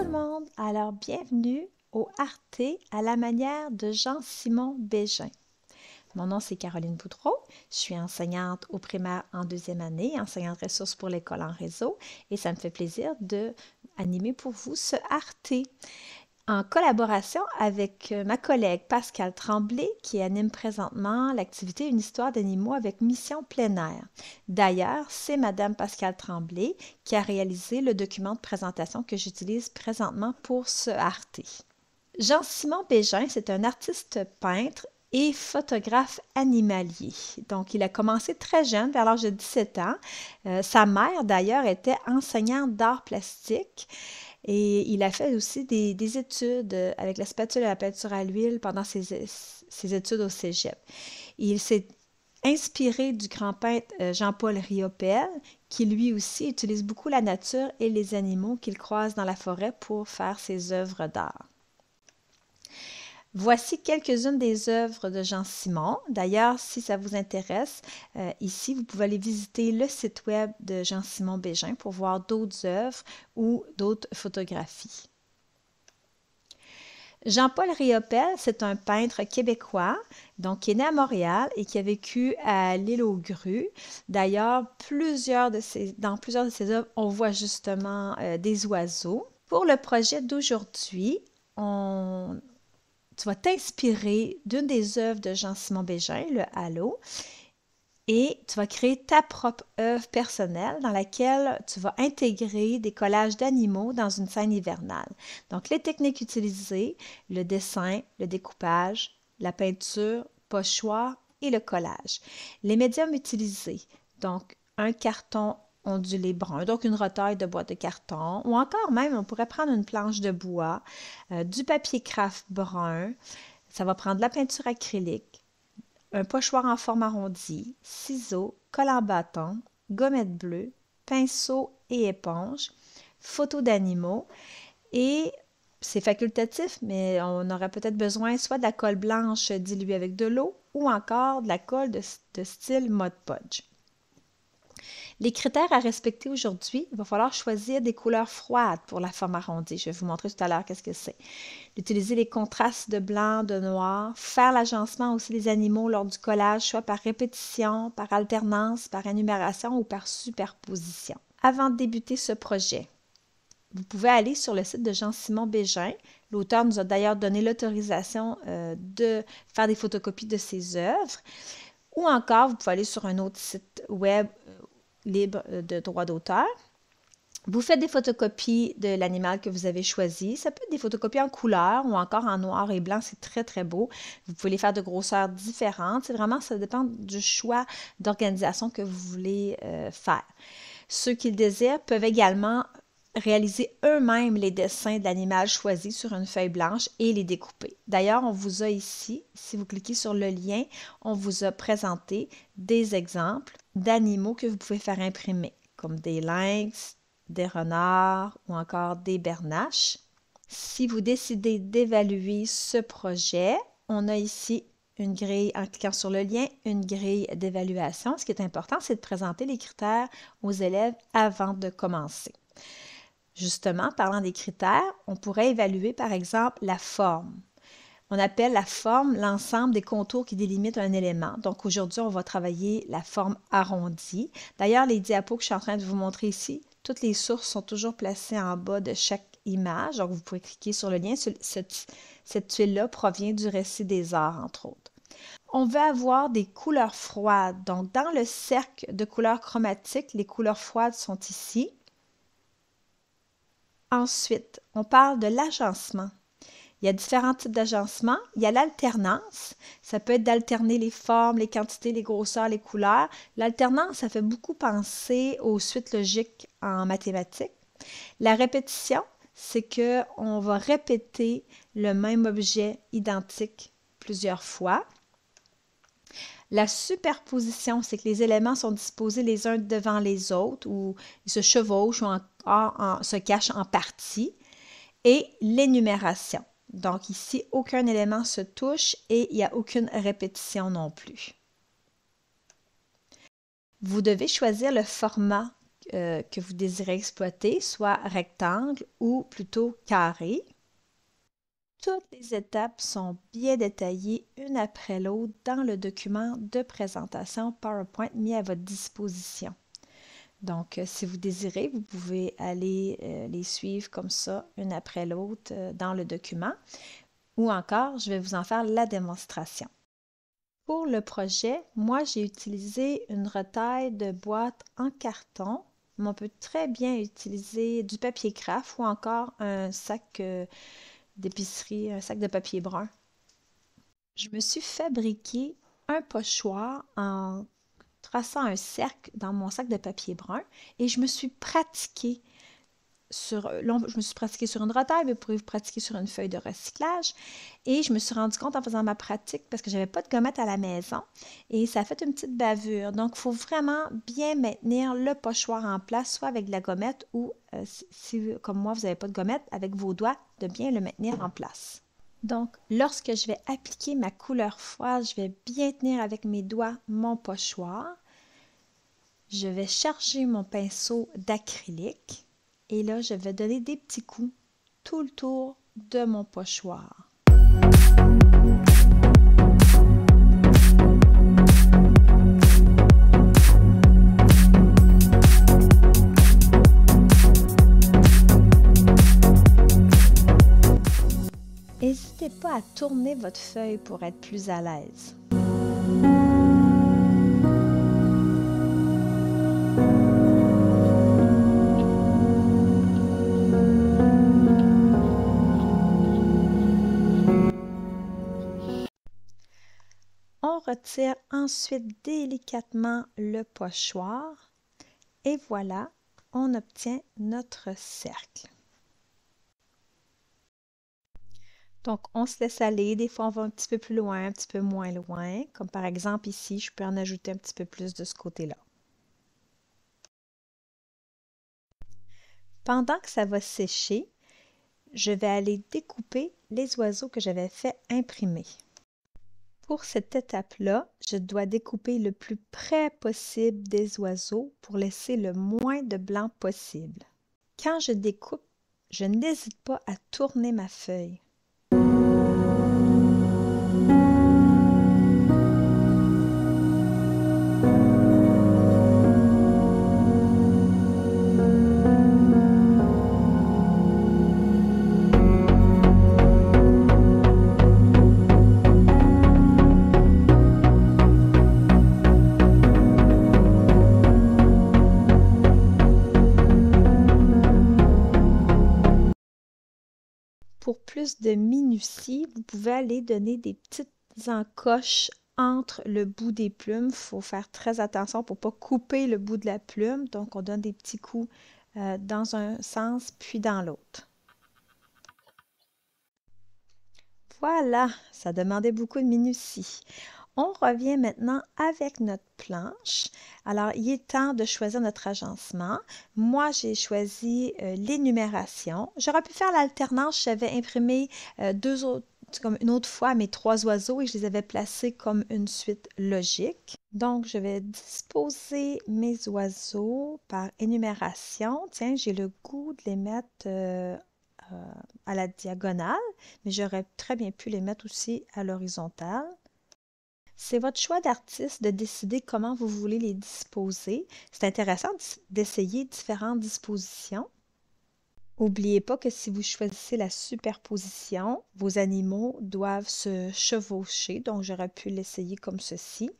le monde! Alors, bienvenue au Arte à la manière de Jean-Simon Bégin. Mon nom, c'est Caroline Boudreau. Je suis enseignante au primaire en deuxième année, enseignante ressources pour l'école en réseau, et ça me fait plaisir d'animer pour vous ce Arte en collaboration avec ma collègue Pascale Tremblay qui anime présentement l'activité Une histoire d'animaux avec mission plein air. D'ailleurs, c'est Madame Pascale Tremblay qui a réalisé le document de présentation que j'utilise présentement pour ce Arte. Jean-Simon Bégin, c'est un artiste peintre et photographe animalier. Donc, il a commencé très jeune, vers l'âge de 17 ans. Sa mère, d'ailleurs, était enseignante d'art plastique. Et il a fait aussi des études avec la spatule et la peinture à l'huile pendant ses études au cégep. Il s'est inspiré du grand peintre Jean-Paul Riopelle, qui lui aussi utilise beaucoup la nature et les animaux qu'il croise dans la forêt pour faire ses œuvres d'art. Voici quelques-unes des œuvres de Jean-Simon. D'ailleurs, si ça vous intéresse, ici, vous pouvez aller visiter le site web de Jean-Simon Bégin pour voir d'autres œuvres ou d'autres photographies. Jean-Paul Riopelle, c'est un peintre québécois, donc qui est né à Montréal et qui a vécu à l'île aux Grues. D'ailleurs, dans plusieurs de ses œuvres, on voit justement des oiseaux. Pour le projet d'aujourd'hui, tu vas t'inspirer d'une des œuvres de Jean-Simon Bégin, le Halo, et tu vas créer ta propre œuvre personnelle dans laquelle tu vas intégrer des collages d'animaux dans une scène hivernale. Donc, les techniques utilisées, le dessin, le découpage, la peinture, pochoir et le collage. Les médiums utilisés, donc un carton ondulé brun, donc une retaille de boîte de carton, ou encore même, on pourrait prendre une planche de bois, du papier craft brun, ça va prendre de la peinture acrylique, un pochoir en forme arrondie, ciseaux, colle en bâton, gommette bleue, pinceau et éponge, photos d'animaux et c'est facultatif, mais on aurait peut-être besoin soit de la colle blanche diluée avec de l'eau ou encore de la colle de style Mod Podge. Les critères à respecter aujourd'hui, il va falloir choisir des couleurs froides pour la forme arrondie. Je vais vous montrer tout à l'heure qu'est-ce que c'est. Utiliser les contrastes de blanc, de noir, faire l'agencement aussi des animaux lors du collage, soit par répétition, par alternance, par énumération ou par superposition. Avant de débuter ce projet, vous pouvez aller sur le site de Jean-Simon Bégin. L'auteur nous a d'ailleurs donné l'autorisation de faire des photocopies de ses œuvres. Ou encore, vous pouvez aller sur un autre site web libre de droit d'auteur. Vous faites des photocopies de l'animal que vous avez choisi. Ça peut être des photocopies en couleur ou encore en noir et blanc. C'est très, très beau. Vous pouvez les faire de grosseurs différentes. C'est vraiment, ça dépend du choix d'organisation que vous voulez faire. Ceux qui le désirent peuvent également réaliser eux-mêmes les dessins de l'animal choisi sur une feuille blanche et les découper. D'ailleurs, on vous a ici, si vous cliquez sur le lien, on vous a présenté des exemples d'animaux que vous pouvez faire imprimer, comme des lynx, des renards ou encore des bernaches. Si vous décidez d'évaluer ce projet, on a ici une grille, en cliquant sur le lien, une grille d'évaluation. Ce qui est important, c'est de présenter les critères aux élèves avant de commencer. Justement, parlant des critères, on pourrait évaluer par exemple la forme. On appelle la forme l'ensemble des contours qui délimitent un élément. Donc aujourd'hui, on va travailler la forme arrondie. D'ailleurs, les diapos que je suis en train de vous montrer ici, toutes les sources sont toujours placées en bas de chaque image. Donc vous pouvez cliquer sur le lien. Cette tuile-là provient du récit des arts, entre autres. On veut avoir des couleurs froides. Donc dans le cercle de couleurs chromatiques, les couleurs froides sont ici. Ensuite, on parle de l'agencement. Il y a différents types d'agencement. Il y a l'alternance. Ça peut être d'alterner les formes, les quantités, les grosseurs, les couleurs. L'alternance, ça fait beaucoup penser aux suites logiques en mathématiques. La répétition, c'est qu'on va répéter le même objet identique plusieurs fois. La superposition, c'est que les éléments sont disposés les uns devant les autres ou ils se chevauchent ou se cachent en partie. Et l'énumération. Donc ici, aucun élément se touche et il n'y a aucune répétition non plus. Vous devez choisir le format que vous désirez exploiter, soit rectangle ou plutôt carré. Toutes les étapes sont bien détaillées une après l'autre dans le document de présentation PowerPoint mis à votre disposition. Donc, si vous désirez, vous pouvez aller les suivre comme ça, une après l'autre, dans le document. Ou encore, je vais vous en faire la démonstration. Pour le projet, moi, j'ai utilisé une retaille de boîte en carton, mais on peut très bien utiliser du papier craft ou encore un sac d'épicerie, un sac de papier brun. Je me suis fabriqué un pochoir en traçant un cercle dans mon sac de papier brun et je me suis pratiquée je me suis pratiquée sur une retaille, mais vous pouvez vous pratiquer sur une feuille de recyclage. Et je me suis rendu compte en faisant ma pratique, parce que j'avais pas de gommette à la maison, et ça a fait une petite bavure. Donc, il faut vraiment bien maintenir le pochoir en place, soit avec de la gommette ou, si comme moi, vous n'avez pas de gommette, avec vos doigts, de bien le maintenir en place. Donc, lorsque je vais appliquer ma couleur froide, je vais bien tenir avec mes doigts mon pochoir. Je vais charger mon pinceau d'acrylique. Et là, je vais donner des petits coups tout le tour de mon pochoir. N'hésitez pas à tourner votre feuille pour être plus à l'aise. On retire ensuite délicatement le pochoir et voilà, on obtient notre cercle. Donc, on se laisse aller. Des fois, on va un petit peu plus loin, un petit peu moins loin. Comme par exemple ici, je peux en ajouter un petit peu plus de ce côté-là. Pendant que ça va sécher, je vais aller découper les oiseaux que j'avais fait imprimer. Pour cette étape-là, je dois découper le plus près possible des oiseaux pour laisser le moins de blanc possible. Quand je découpe, je n'hésite pas à tourner ma feuille. Pour plus de minutie, vous pouvez aller donner des petites encoches entre le bout des plumes. Il faut faire très attention pour ne pas couper le bout de la plume. Donc, on donne des petits coups dans un sens puis dans l'autre. Voilà, ça demandait beaucoup de minutie. On revient maintenant avec notre planche. Alors, il est temps de choisir notre agencement. Moi, j'ai choisi l'énumération. J'aurais pu faire l'alternance. J'avais imprimé comme une autre fois mes 3 oiseaux et je les avais placés comme une suite logique. Donc, je vais disposer mes oiseaux par énumération. Tiens, j'ai le goût de les mettre à la diagonale, mais j'aurais très bien pu les mettre aussi à l'horizontale. C'est votre choix d'artiste de décider comment vous voulez les disposer. C'est intéressant d'essayer différentes dispositions. N'oubliez pas que si vous choisissez la superposition, vos animaux doivent se chevaucher, donc j'aurais pu l'essayer comme ceci.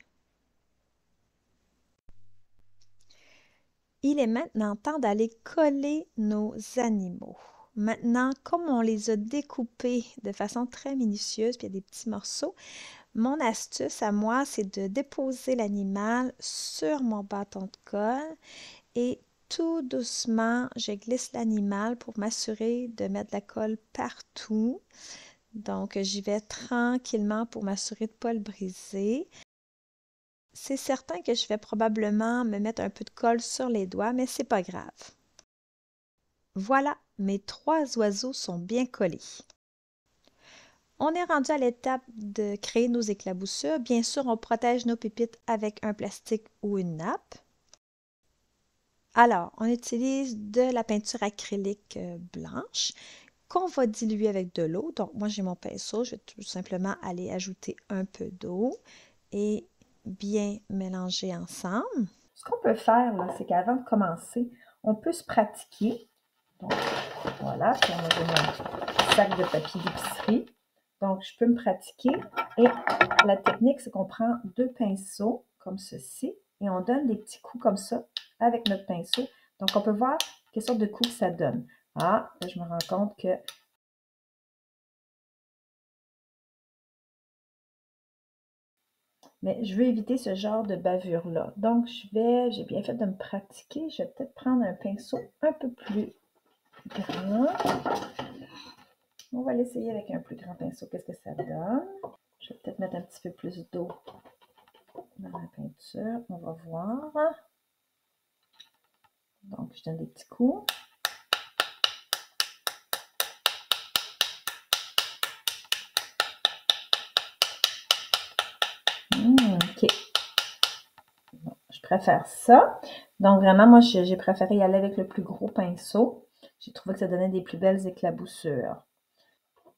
Il est maintenant temps d'aller coller nos animaux. Maintenant, comme on les a découpés de façon très minutieuse, puis il y a des petits morceaux, mon astuce à moi, c'est de déposer l'animal sur mon bâton de colle et tout doucement, je glisse l'animal pour m'assurer de mettre la colle partout. Donc, j'y vais tranquillement pour m'assurer de ne pas le briser. C'est certain que je vais probablement me mettre un peu de colle sur les doigts, mais c'est pas grave. Voilà, mes 3 oiseaux sont bien collés. On est rendu à l'étape de créer nos éclaboussures. Bien sûr, on protège nos pépites avec un plastique ou une nappe. Alors, on utilise de la peinture acrylique blanche qu'on va diluer avec de l'eau. Donc, moi, j'ai mon pinceau. Je vais tout simplement aller ajouter un peu d'eau et bien mélanger ensemble. Ce qu'on peut faire, là, c'est qu'avant de commencer, on peut se pratiquer. Donc, voilà, puis on va donner un sac de papier d'épicerie. Donc, je peux me pratiquer. Et la technique, c'est qu'on prend 2 pinceaux, comme ceci, et on donne des petits coups comme ça avec notre pinceau. Donc, on peut voir quelle sorte de coups ça donne. Ah, là, je me rends compte que mais je veux éviter ce genre de bavure-là. Donc, j'ai bien fait de me pratiquer. Je vais peut-être prendre un pinceau un peu plus grand. On va l'essayer avec un plus grand pinceau. Qu'est-ce que ça donne? Je vais peut-être mettre un petit peu plus d'eau dans la peinture. On va voir. Donc, je donne des petits coups. OK. Bon, je préfère ça. Donc, vraiment, moi, j'ai préféré y aller avec le plus gros pinceau. J'ai trouvé que ça donnait des plus belles éclaboussures.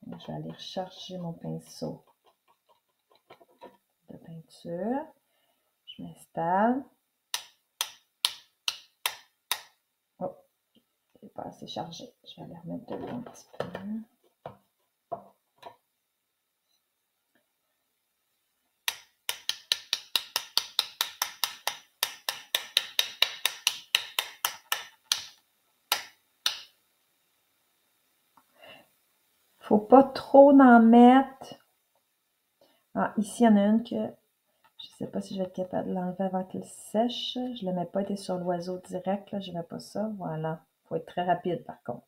Je vais aller recharger mon pinceau de peinture. Je m'installe. Oh, il n'est pas assez chargé. Je vais aller remettre de l'eau un petit peu. Faut pas trop en mettre. Ah, ici, il y en a une que je ne sais pas si je vais être capable de l'enlever avant qu'elle sèche. Je ne l'ai pas été sur l'oiseau direct. Là, je ne vais pas ça. Voilà. Il faut être très rapide par contre.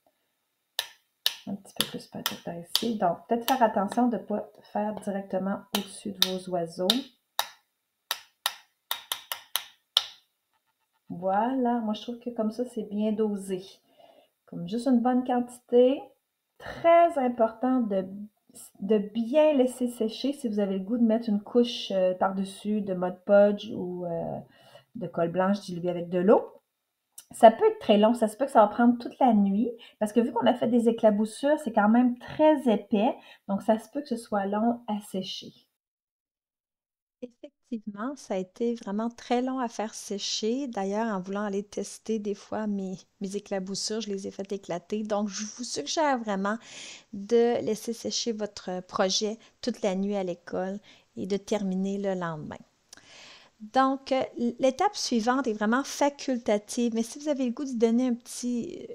Un petit peu plus peut-être par ici. Donc, peut-être faire attention de ne pas faire directement au-dessus de vos oiseaux. Voilà. Moi, je trouve que comme ça, c'est bien dosé. Comme juste une bonne quantité. Très important de bien laisser sécher si vous avez le goût de mettre une couche par-dessus de Mod Podge ou de colle blanche diluée avec de l'eau. Ça peut être très long, ça se peut que ça va prendre toute la nuit parce que vu qu'on a fait des éclaboussures, c'est quand même très épais, donc ça se peut que ce soit long à sécher. Effectivement, ça a été vraiment très long à faire sécher. D'ailleurs, en voulant aller tester des fois mes éclaboussures, je les ai fait éclater. Donc, je vous suggère vraiment de laisser sécher votre projet toute la nuit à l'école et de terminer le lendemain. Donc, l'étape suivante est vraiment facultative, mais si vous avez le goût de donner un petit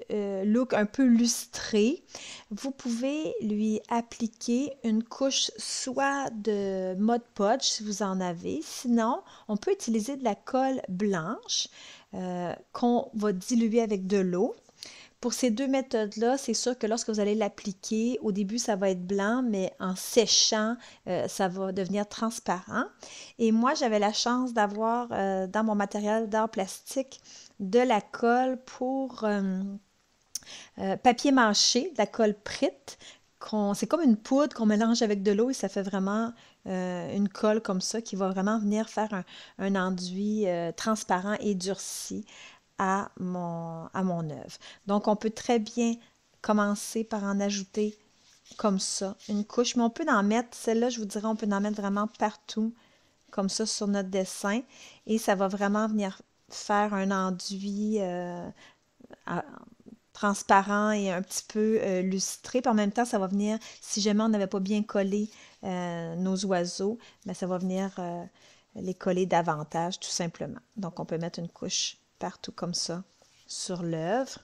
look un peu lustré, vous pouvez lui appliquer une couche soit de Mod Podge si vous en avez, sinon on peut utiliser de la colle blanche qu'on va diluer avec de l'eau. Pour ces deux méthodes-là, c'est sûr que lorsque vous allez l'appliquer, au début, ça va être blanc, mais en séchant, ça va devenir transparent. Et moi, j'avais la chance d'avoir dans mon matériel d'art plastique de la colle pour papier mâché, de la colle Prit. C'est comme une poudre qu'on mélange avec de l'eau et ça fait vraiment une colle comme ça qui va vraiment venir faire un enduit transparent et durci à mon œuvre. Donc, on peut très bien commencer par en ajouter comme ça, une couche, mais on peut en mettre, celle-là, je vous dirais, on peut en mettre vraiment partout, comme ça, sur notre dessin, et ça va vraiment venir faire un enduit transparent et un petit peu lustré, puis en même temps, ça va venir, si jamais on n'avait pas bien collé nos oiseaux, bien, ça va venir les coller davantage, tout simplement. Donc, on peut mettre une couche partout comme ça sur l'œuvre.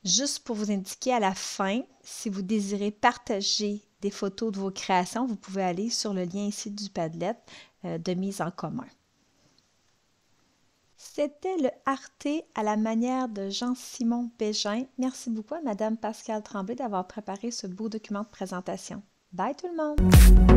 Juste pour vous indiquer à la fin, si vous désirez partager des photos de vos créations, vous pouvez aller sur le lien ici du Padlet de mise en commun. C'était le Arte à la manière de Jean-Simon Bégin. Merci beaucoup à Madame Pascale Tremblay d'avoir préparé ce beau document de présentation. Bye tout le monde!